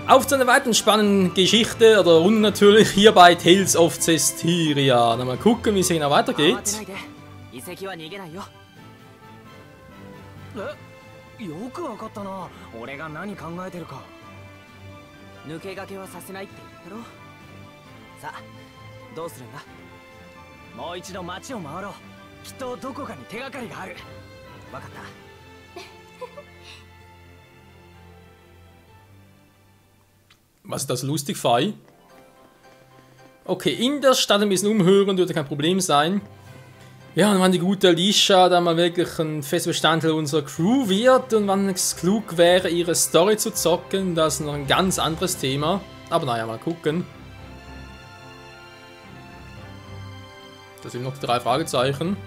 Auf zu einer weiteren spannenden Geschichte oder Runde natürlich hier bei Tales of Zestiria. Dann mal gucken, wie es genau weitergeht. よくわかったな。俺が何考えてるか。抜け駆けはさせないって言ったろ。さあ、どうするんだ。もう一度街を回ろう。きっとどこかに手がかりがある。わかった。Was ist das lustig, Fei? Okay, in der Stadt ein bisschen umhören dürfte kein Problem sein. Ja, und wann die gute Alicia dann mal wirklich ein fester Bestandteil unserer Crew wird und wann es klug wäre, ihre Story zu zocken, das ist noch ein ganz anderes Thema. Aber naja, mal gucken. Da sind noch die 3 Fragezeichen.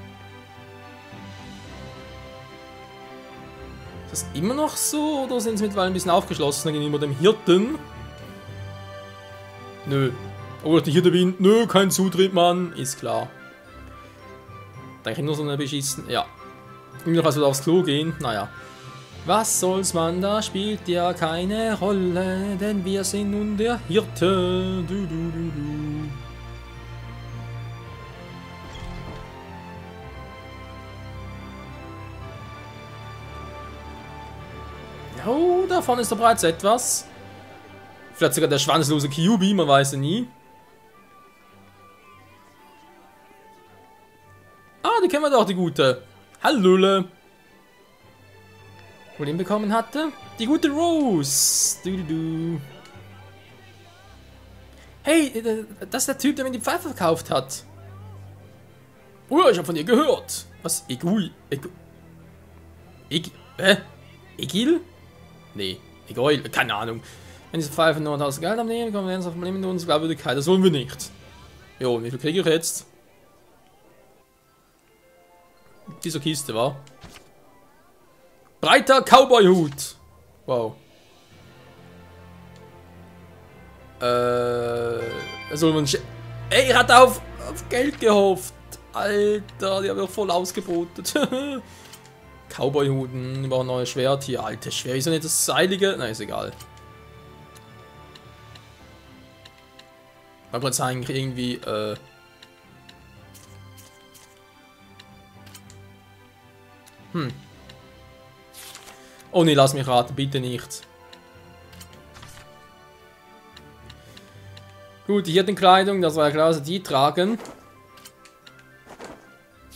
Ist das immer noch so oder sind sie mittlerweile ein bisschen aufgeschlossen gegenüber dem Hirten? Nö. Obwohl ich der Hirte bin, nö, kein Zutritt, Mann, ist klar. Denke ich nur so eine beschissen. Ja. Immer noch als wir aufs Klo gehen. Naja. Was soll's, man, da spielt ja keine Rolle, denn wir sind nun der Hirte. Du, du, du, du. Oh, da vorne ist doch bereits etwas. Vielleicht sogar der schwanzlose Kyubi, man weiß ja nie. Ah, die kennen wir doch, die gute. Hallöle. Wo den bekommen hatte? Die gute Rose. Du, du, du. Hey, das ist der Typ, der mir die Pfeife verkauft hat. Oh, ich habe von ihr gehört. Was? Egil? Egil? Nee, Egil? Keine Ahnung. Wenn diese Pfeife nur 1000 Geld abnehmen, kommen wir ins Problem mit uns Glaubwürdigkeit. Das wollen wir nicht. Jo, wie viel kriege ich jetzt? Dieser Kiste war. Breiter Cowboy-Hut. Wow. Also ey, er hat auf Geld gehofft. Alter, die haben doch voll ausgebotet. Cowboy-Huten, wir brauchen ein neues Schwert hier. Alter Schwert, wieso nicht das Seilige? Nein, ist egal. Man kann eigentlich irgendwie, Oh ne, lass mich raten, bitte nicht. Gut, die Hirtenkleidung, das war ja klar, dass die tragen.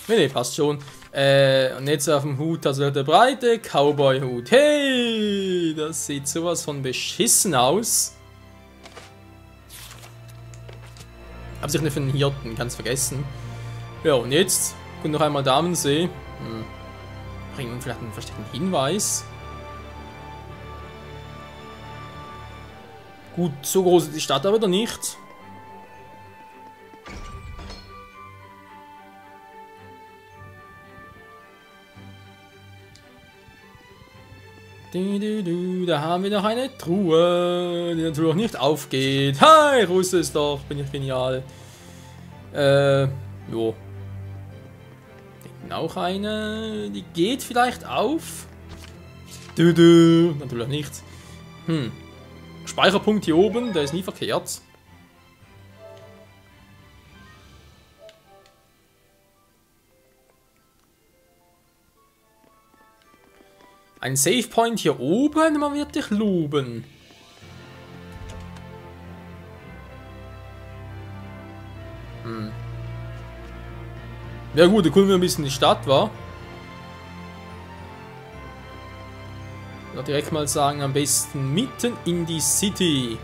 Ne, passt schon. Und jetzt auf dem Hut, also der breite Cowboy-Hut. Hey, das sieht sowas von beschissen aus. Hab sich nicht für den Hirten, ganz vergessen. Ja, und jetzt kommt noch einmal Damensee. Bringen wir vielleicht einen versteckten Hinweis. Gut, so groß ist die Stadt aber doch nicht. Da haben wir noch eine Truhe, die natürlich nicht aufgeht. Hi, Russe ist doch, bin ich genial. Jo. Auch eine, die geht vielleicht auf. Natürlich nicht. Speicherpunkt hier oben, der ist nie verkehrt. Ein Save Point hier oben, man wird dich loben. Ja gut, da gucken wir ein bisschen in die Stadt, wa? Ich würde direkt mal sagen, am besten mitten in die City.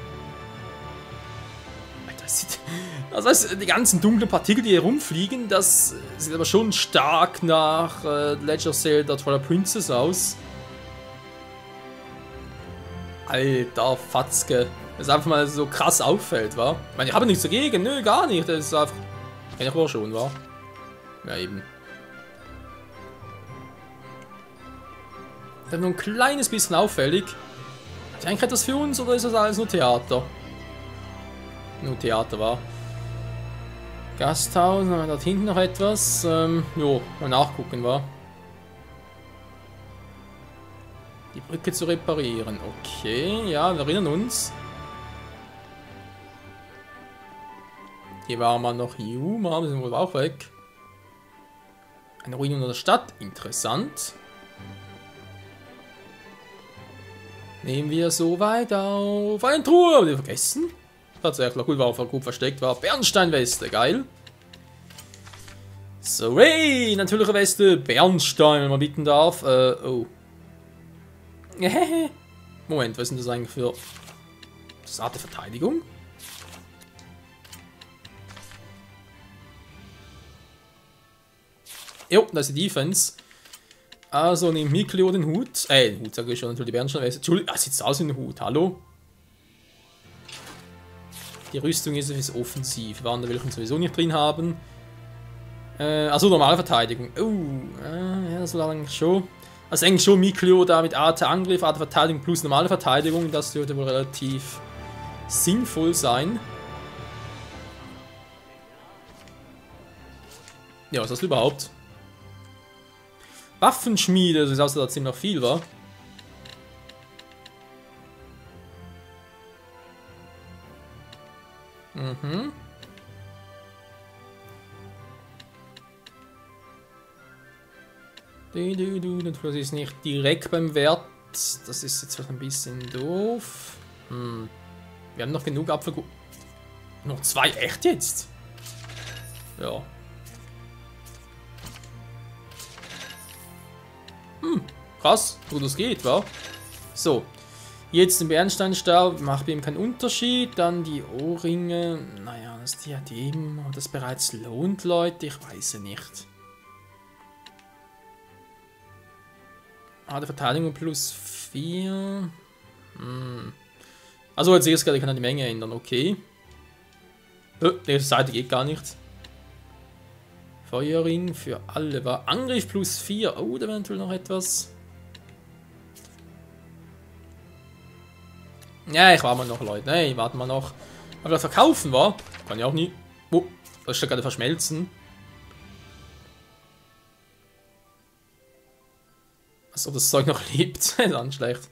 Das heißt, die ganzen dunklen Partikel, die hier rumfliegen, das sieht aber schon stark nach Legend of Zelda Twilight Princess aus. Alter Fatzke. Das einfach mal so krass auffällt, wa? Ich meine, ich habe nichts dagegen, nö, gar nicht. Das ist einfach. Kenn ich wohl schon, wa? Ja, eben. Das ist nur ein kleines bisschen auffällig. Ist das eigentlich etwas für uns oder ist das alles nur Theater? Nur Theater, wa? Gasthaus, haben wir dort hinten noch etwas? Jo, mal nachgucken, wa? Die Brücke zu reparieren. Okay, ja, wir erinnern uns. Hier war mal noch Yuma, die sind wohl auch weg. Eine Ruine unter der Stadt, interessant. Nehmen wir so weit auf. Eine Truhe, haben wir vergessen. Tatsächlich, gut, war auch gut versteckt, war Bernsteinweste, geil. So, hey, natürliche Weste, Bernstein, wenn man bitten darf. Oh. Moment, was ist denn das eigentlich für... Das ist eine Art der Verteidigung? Jo, das ist die Defense. Also nimmt Mikleo den Hut. Den Hut sage ich schon, natürlich die Bernsteinweste. Entschuldigung, sieht aus wie ein Hut, hallo? Die Rüstung ist etwas offensiv. Wander will ich sowieso nicht drin haben. Also normale Verteidigung. Ja, das war eigentlich schon. Also eigentlich schon Mikleo da mit Art Angriff, Art Verteidigung plus normale Verteidigung. Das dürfte wohl relativ sinnvoll sein. Ja, was ist das überhaupt? Waffenschmiede, das ist außer da ziemlich viel, war. Mhm. Das ist nicht direkt beim Wert. Das ist jetzt ein bisschen doof. Wir haben noch genug Apfelkuchen. Noch 2, echt jetzt? Ja. Krass, wo das geht, wa? So. Jetzt den Bernsteinstab, macht bei ihm keinen Unterschied. Dann die Ohrringe. Naja, das Diadem, ob das bereits lohnt, Leute, ich weiß es nicht. Der Verteidigung plus 4. Also jetzt erst gerade, ich kann die Menge ändern, okay. Die Seite geht gar nicht. Feuerring für alle war Angriff plus 4. Oh, da wäre natürlich noch etwas. Ja, ich warte mal noch, Leute. Nee, warten wir noch. Aber das verkaufen war. Kann ich auch nie. Oh, das ist ja gerade verschmelzen. Achso, das Zeug noch lebt. Dann schlecht.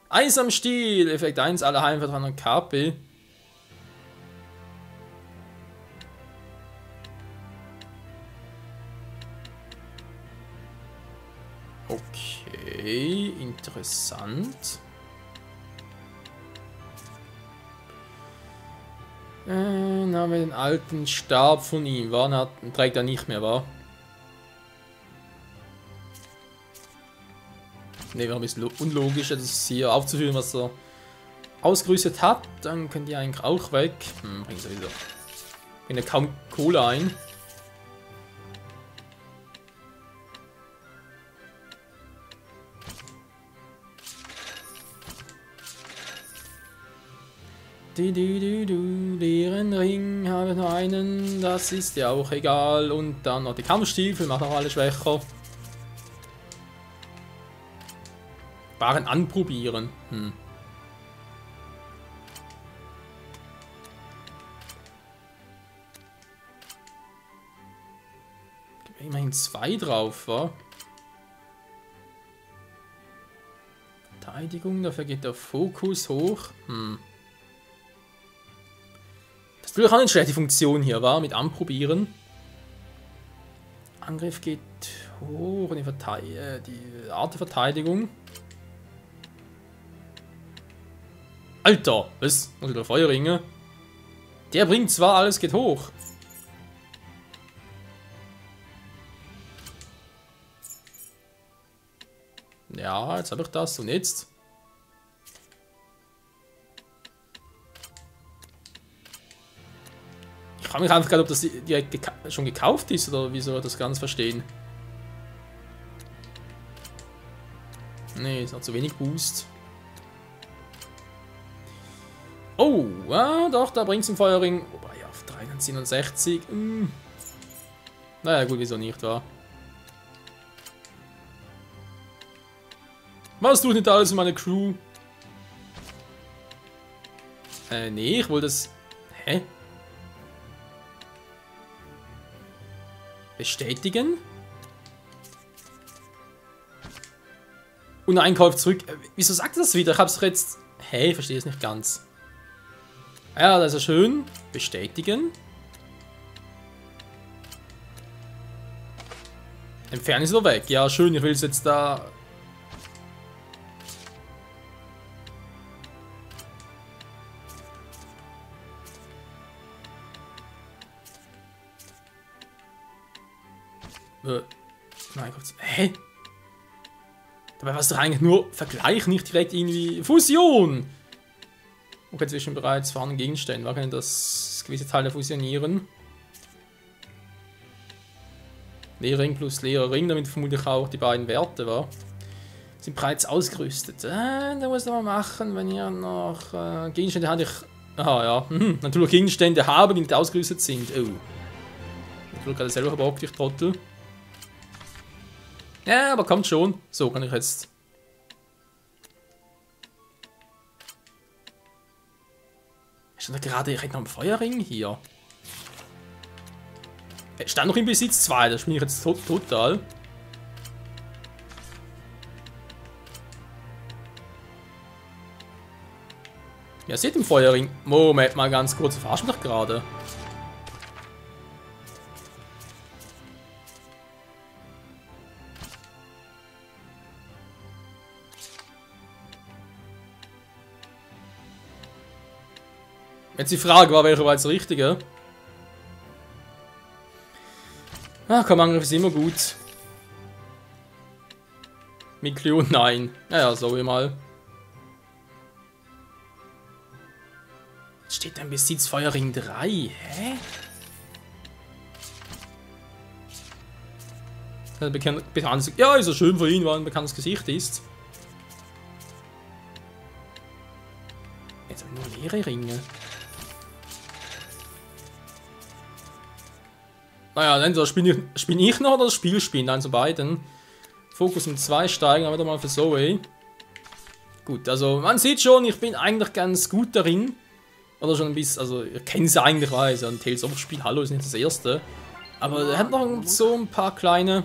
Eis am Stiel. Effekt 1, alle Heimvertrauen KP. Okay, interessant. Dann haben wir den alten Stab von ihm. Trägt er nicht mehr, war? Ne, wäre ein bisschen unlogisch, das hier aufzuführen, was er ausgerüstet hat. Dann könnt ihr eigentlich auch weg. Bringen sie wieder. Bringt ja kaum Kohle ein. Deren Ring habe ich noch einen, das ist ja auch egal. Und dann noch die Kampfstiefel, machen auch alle schwächer. Waren anprobieren. Immerhin 2 drauf, wa? Verteidigung, dafür geht der Fokus hoch. Das ist natürlich auch eine schlechte Funktion hier, war mit anprobieren. Angriff geht hoch und die Art der Verteidigung. Alter, was? Und der Feuerringe. Der bringt zwar alles, geht hoch. Ja, jetzt habe ich das und jetzt. Ich frage mich einfach gerade, ob das direkt schon gekauft ist oder wie soll ich das ganz verstehen? Nee, ist noch zu wenig Boost. Oh, ja, doch, da bringt es einen Feuerring. Wobei, auf 367. Naja, gut, wieso nicht, wa? Was tut nicht alles für meine Crew? Nee, ich wollte das... Hä? Bestätigen? Und Einkauf zurück. Wieso sagt er das wieder? Ich hab's doch jetzt... Hä, ich verstehe es nicht ganz. Ja, das ist ja schön. Bestätigen. Entfernen ist er weg. Ja, schön, ich will es jetzt da... Mein Gott. Hä? Dabei war es doch eigentlich nur Vergleich, nicht direkt irgendwie Fusion. Okay, zwischen bereits vorhandenen Gegenständen. War können das gewisse Teile fusionieren? Leerer Ring plus leerer Ring, damit vermutlich auch die beiden Werte war. Sind bereits ausgerüstet. Da muss ich mal machen, wenn ihr noch Gegenstände habt. Aha, ja. Natürlich Gegenstände haben, die nicht ausgerüstet sind. Oh. Ich habe gerade selber verbockt, ich Trottel. Ja, aber kommt schon. So kann ich jetzt. Ist da gerade direkt noch ein Feuerring hier? Stand noch im Besitz 2, das bin ich jetzt total. Ja, seht im Feuerring. Moment mal ganz kurz, verarsch mich doch gerade. Jetzt die Frage war, welcher war jetzt der richtige? Ah, komm, Angriff ist immer gut. Mikleo, nein. Naja, so wie mal. Jetzt steht da im Besitz Feuerring 3. Hä? Ja, ist ja schön für ihn, weil er ein bekanntes Gesicht ist. Jetzt habe ich nur leere Ringe. Naja, entweder spinne ich noch oder das Spiel spinnt, eins von beiden. Fokus um 2 steigen, aber wieder mal für Zoe. Gut, also man sieht schon, ich bin eigentlich ganz gut darin. Oder schon ein bisschen, also ihr kennt es ja eigentlich, weil es ja ein Tales of Spiel, hallo, ist nicht das erste. Aber er hat noch so ein paar kleine...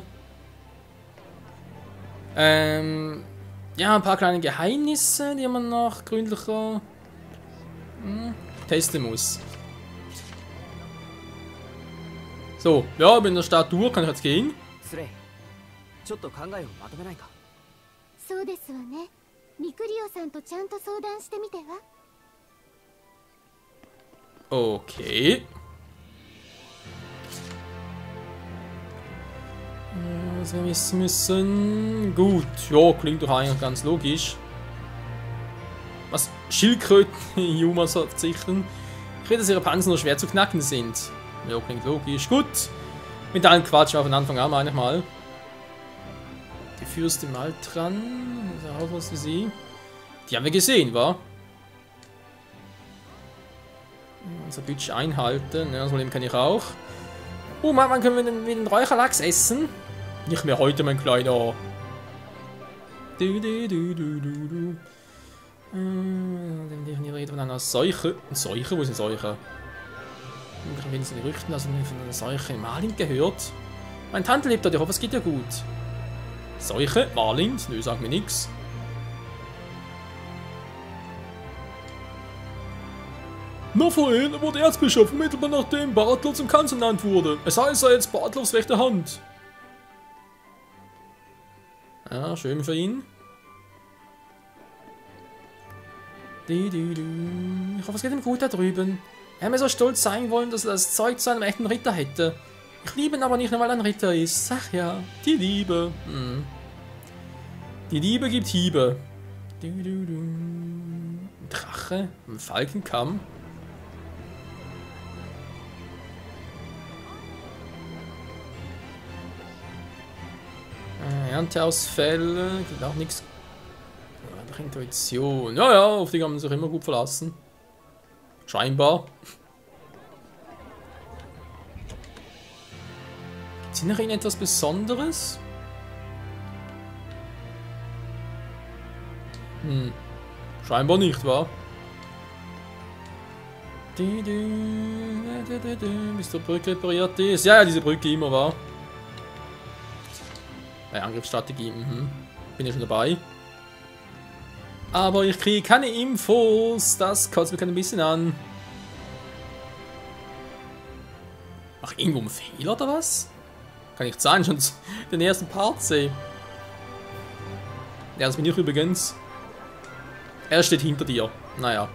ja, ein paar kleine Geheimnisse, die man noch gründlicher testen muss. So, ja, bin in der Stadt durch, kann ich jetzt gehen? Okay. Was wir wissen müssen. Gut, ja, klingt doch eigentlich ganz logisch. Was? Schildkröten in Yuma soll verzichten? Ich weiß, dass ihre Panzer nur schwer zu knacken sind. Ja, klingt logisch. Gut. Mit allen Quatsch von Anfang an, meine ich mal. Die Fürstin Maltran. Das ist auch was für sie. Die haben wir gesehen, wa? Unser Budget einhalten. Ja, das Problem kann ich auch. Oh, Mann, wann können wir den Räucherlachs essen? Nicht mehr heute, mein Kleiner. Die Rede von einer Seuche. Eine Seuche? Wo ist eine Seuche? Ich will die Gerüchten, dass er von einer Seuche in Marlind gehört. Meine Tante lebt dort, ich hoffe, es geht ja gut. Seuche? Marlind? Nö, sagt mir nichts. Raphael wurde Erzbischof, unmittelbar nachdem Bartlow zum Kanzler ernannt wurde. Es heißt, er jetzt Bartlows rechte Hand. Ja, schön für ihn. Ich hoffe, es geht ihm gut da drüben. Er hätte mir so stolz sein wollen, dass er das Zeug zu einem echten Ritter hätte. Ich liebe ihn aber nicht nur, weil er ein Ritter ist. Ach ja, die Liebe. Die Liebe gibt Hiebe. Drache, ein Falkenkamm. Ernteausfälle, gibt auch nichts. Nach Intuition. Ja, ja, auf die kann man sich immer gut verlassen. Scheinbar. Sind noch ihnen etwas Besonderes? Scheinbar nicht, wa? Bis die Brücke repariert ist. Ja, ja, diese Brücke immer, wa? Angriffsstrategie, bin ja schon dabei. Aber ich kriege keine Infos. Das kotzt mich ein bisschen an. Ach, irgendwo ein Fehler oder was? Kann nicht sein, schon den ersten Part sehe. Ja, das bin ich übrigens. Er steht hinter dir. Naja.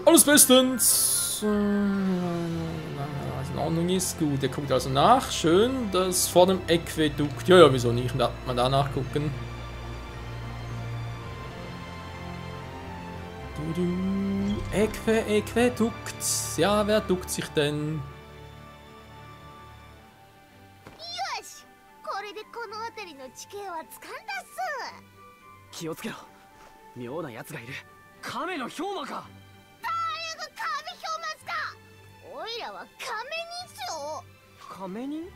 Alles bestens. Was in Ordnung ist. Gut, er guckt also nach. Schön. Das vor dem Äquädukt. Ja, wieso nicht? Mal da nachgucken. Äquädukt. Ja, wer duckt sich denn? 気をつけろ。妙な奴がいる。亀の氷馬か。誰が亀氷馬っすか。おいらは亀人っすよ。亀人？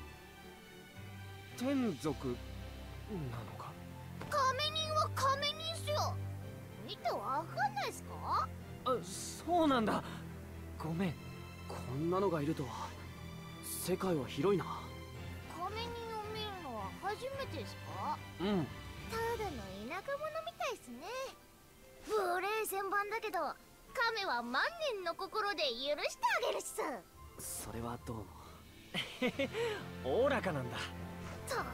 天族なのか。亀人は亀人っすよ。見てわかんないっすか。あ、そうなんだ。ごめん。こんなのがいるとは。世界は広いな。亀人を見るのは初めてですか。うん。 ただの田舎者みたいっすね。無礼千番だけど亀は万年の心で許してあげるっす。それはどうも。おおらかなんだ。当然っ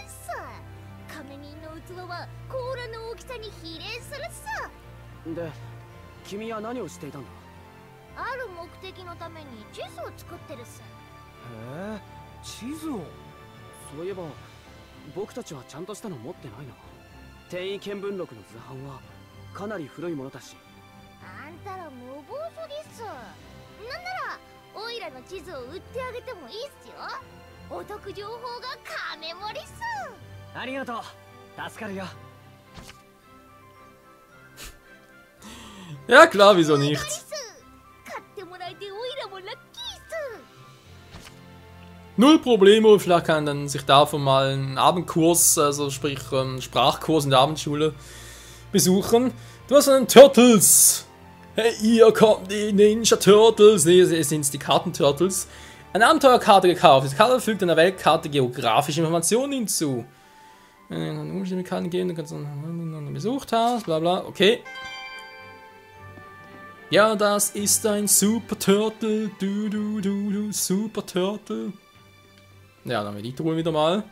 す。亀人の器は甲羅の大きさに比例するっす。で、君は何をしていたんだ。ある目的のために地図を作ってるっす。へえ、地図を。そういえば 僕たちはちゃんとしたの持ってないな。転移見聞録の図版はかなり古いものだし。あんたら無謀すぎっす。なんならオイラの地図を売ってあげてもいいっすよ。お得情報が亀盛りっす。ありがとう。助かるよ。Ja klar, wieso nicht? 買ってもらえてオイラもラッキーっす。 Null Probleme, vielleicht kann dann sich davon mal einen Abendkurs, also sprich Sprachkurs in der Abendschule besuchen. Du hast einen Turtles. Hey, hier kommen die Ninja Turtles. Ne, es sind die Karten-Turtles. Eine Abenteuerkarte gekauft. Die Karte fügt einer Weltkarte geografische Informationen hinzu. Umstände Karten geben, du kannst besucht hast, bla bla. Okay. Ja, das ist ein Super Turtle. Du, Super Turtle. Ja, dann will ich die Truhe wieder mal.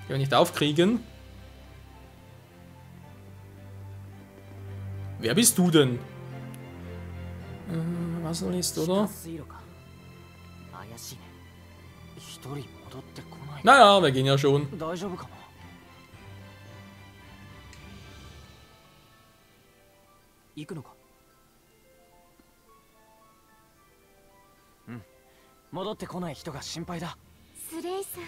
Die wir nicht aufkriegen. Wer bist du denn? Was soll ist, oder? Naja, wir gehen ja schon. Hm. 戻ってこない人が心配だ。 スレイさん。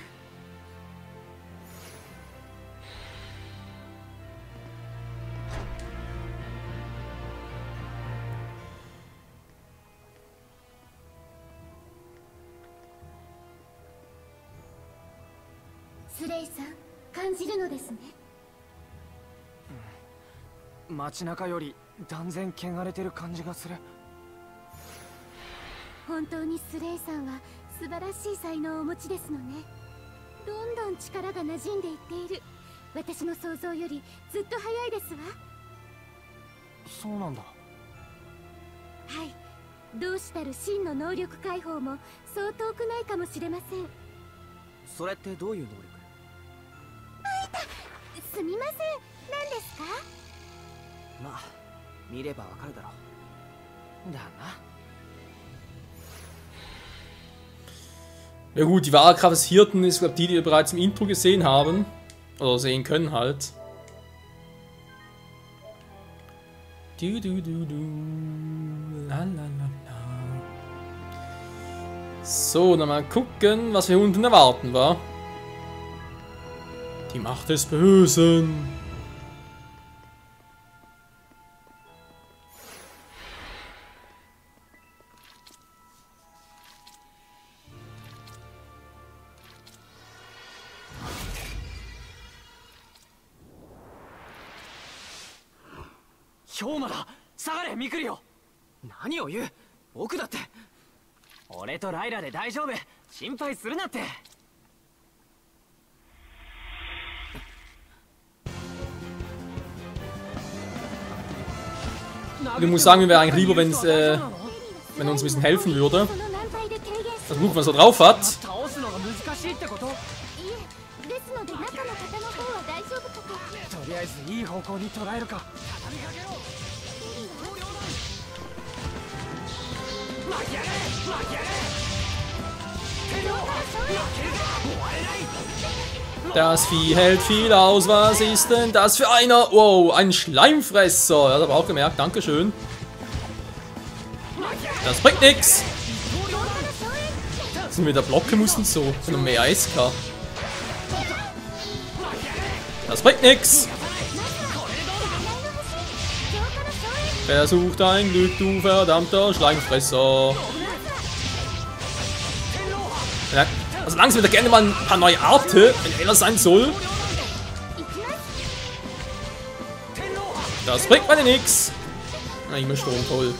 スレイさん、感じるのですね。街中より断然汚れてる感じがする。本当にスレイさんは 素晴らしい才能をお持ちですのね。どんどん力が馴染んでいっている。私の想像よりずっと早いですわ。そうなんだ。はい。同志たる真の能力解放もそう遠くないかもしれません。それってどういう能力？すみません。何ですか？まあ、見ればわかるだろう。だな。 Ja gut, die wahre Kraft des Hirten ist, glaube ich, die wir bereits im Intro gesehen haben. Oder sehen können halt. So, dann mal gucken, was wir hier unten erwarten, wa? Die Macht des Bösen. Hyomaだ。下がれ、ミクリオ。何を言う。僕だって。俺とライラで大丈夫。心配するなって。Ich muss sagen, mir wäre eigentlich lieber, wenn er uns ein bisschen helfen würde. Das Buch, was er drauf hat. しいってこと？いえ、ですので中の方の方は大丈夫かと。とりあえずいい方向に捉えるか。畳みかけろ。負けやれ負けやれ。天皇負けるか終われない。Das Vieh hält viel aus. Was ist denn das für einer? Wow, ein Schleimfresser. Ja, das habe ich auch gemerkt. Dankeschön. Das bringt nichts. Sind wir da blocken mussten so. Sind noch mehr SK. Das bringt nichts. Versuch dein Glück, du verdammter Schleimfresser. Ja, also langsam wieder gerne mal ein paar neue Arten, wenn einer sein soll. Das bringt mir nichts. Na, immer Sturm, toll.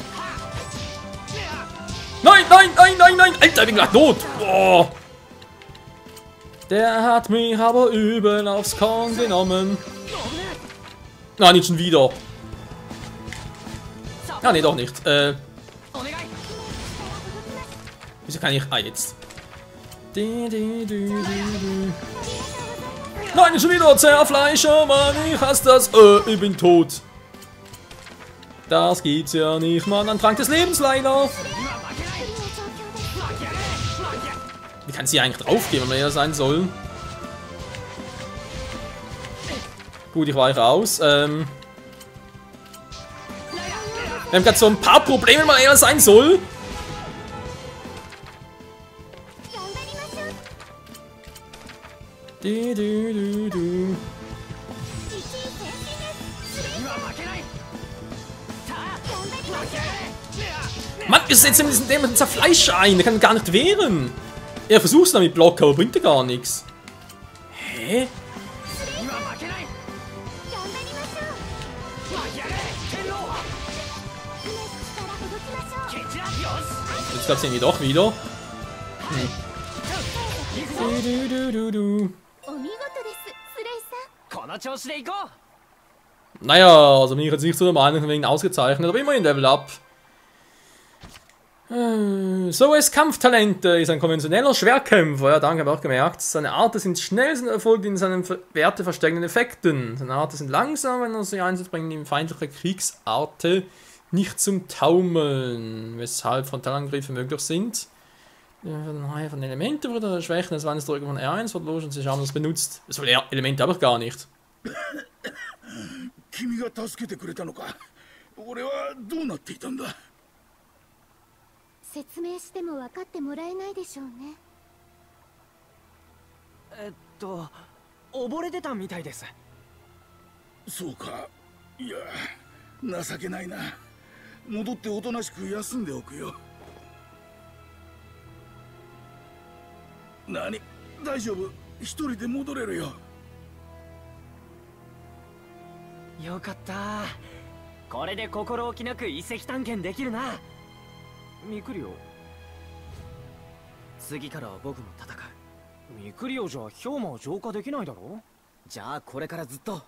Nein, nein, nein, nein, nein. Alter, ich bin gleich tot. Boah. Der hat mich aber übel aufs Korn genommen. Na, nicht schon wieder. Ja, nee, doch nicht. Wieso kann ich... Ah, jetzt. Nein, schon wieder Zerfleischer, Mann, ich hasse das. Ich bin tot. Das gibt's ja nicht, Mann. Ein Trank des Lebens, leider. Wie kann sie eigentlich draufgehen, wenn man eher sein soll? Gut, ich weiche aus. Wir haben gerade so ein paar Probleme, wenn man eher sein soll. Mann, wir setzen diesen Dämon Zerfleischer ein, der kann gar nicht wehren. Er versucht es damit blocken, aber bringt er gar nichts. Hä? Jetzt gab es irgendwie doch wieder. Naja, also bin ich jetzt nicht so der Meinung, wegen ausgezeichnet, aber immerhin Level Up. So ist Kampftalente, ist ein konventioneller Schwerkämpfer, ja danke, habe ich auch gemerkt. Seine Arten sind schnell, sind erfolgt in seinen Werte versteckenden Effekten. Seine Arten sind langsam, wenn er sie einsetzt, bringen ihm feindliche Kriegsarten nicht zum Taumeln, weshalb Frontalangriffe möglich sind. Von Elementen oder Schwächen, das war eine Drückung von R1, wird los und sie haben das benutzt. Das Elemente habe ich gar nicht. Nani, 大丈夫。一人で戻れるよ。よかった。これで心置きなく遺跡探検できるな。ミクリオ。次からは僕も戦う。ミクリオじゃ氷魔を浄化できないだろ。じゃあこれからずっと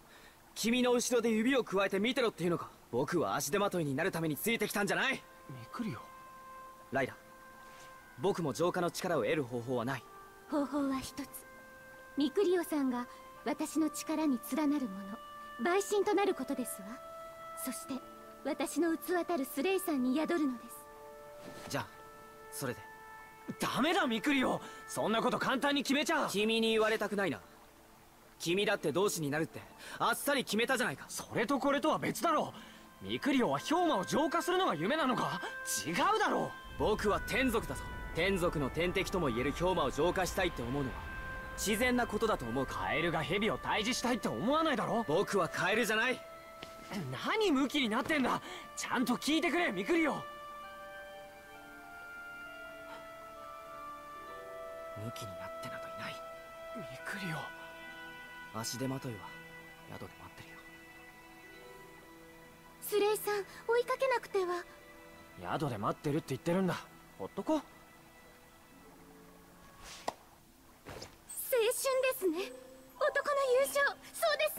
君の後ろで指をくわえて見てろっていうのか。僕は足手まといになるためについてきたんじゃない。ミクリオ。ライラ。僕も浄化の力を得る方法はない。方法は一つ。ミクリオさんが私の力に連なるもの、陪審となることですわ。そして私の器たるスレイさんに宿るのです。じゃあそれで。ダメだミクリオ、そんなこと簡単に決めちゃ。君に言われたくないな。君だって同志になるってあっさり決めたじゃないか。それとこれとは別だろう。ミクリオは氷魔を浄化するのが夢なのか。違うだろう。僕は天族だぞ。天族の天敵とも言える氷魔を浄化したいって思うのは自然なことだと思う。カエルが蛇を退治したいって思わないだろ。僕はカエルじゃない。何ムキになってんだ。ちゃんと聞いてくれミクリオ。ムキになってなどいない。ミクリオ。足手まといは宿で待ってるよ。スレイさん、追いかけなくては。宿で待ってるって言ってるんだ。ほっとこ。青春ですね。男の優勝、そうです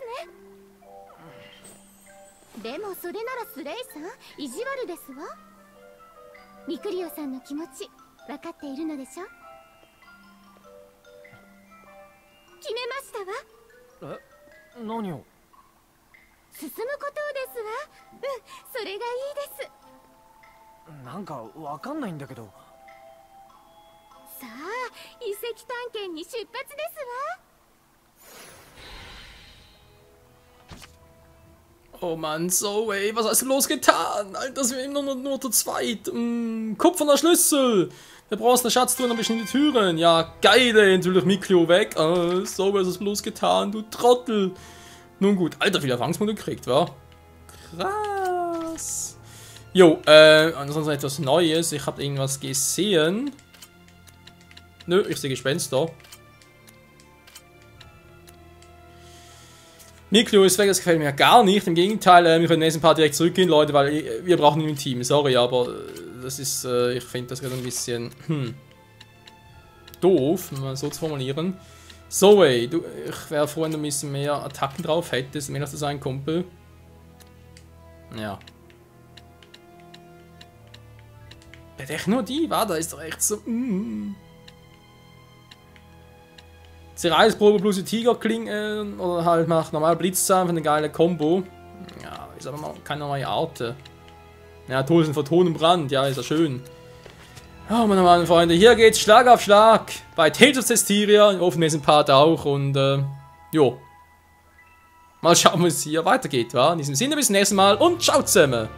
ね。でもそれならスレイさん、意地悪ですわ。ミクリオさんの気持ち分かっているのでしょ。決めましたわ。何を？進むことですわ。それがいいです。なんかわかんないんだけど。さあ、遺跡探検に出発ですわ。Oh Mann, Zoe, was hast du bloß getan? Alter, sind wir immer nur zu zweit. Kupferner Schlüssel. Der bronzene Schatztruhe noch in die Türen. Ja, geil, natürlich Mikro weg. Zoe, was hast du bloß getan, du Trottel. Nun gut, Alter, viel Erfahrungspunkte gekriegt, wa? Krass. Jo, ansonsten etwas Neues. Ich habe irgendwas gesehen. Nö, ich sehe Gespenster. Miklos weg, das gefällt mir gar nicht. Im Gegenteil, wir können nächsten Part direkt zurückgehen, Leute, weil wir brauchen ihn im Team. Sorry, aber das ist, ich finde das gerade ein bisschen doof, um mal so zu formulieren. Zoe, ich wäre froh, wenn du ein bisschen mehr Attacken drauf hättest, mehr als zu sein, Kumpel. Ja. Echt nur die, war da ist doch echt so. Cerealsprobe plus die Tigerklinge oder halt macht normal Blitzzahn für eine geile Combo. Ja, ist aber noch keine neue Art. Ja, Tosen von Ton und Brand, ja, ist ja schön. Oh, meine Freunde, hier geht's Schlag auf Schlag bei Tales of Cestiria, im nächsten Part auch und jo. Mal schauen, wie es hier weitergeht, wa? In diesem Sinne, bis zum nächsten Mal und ciao zusammen!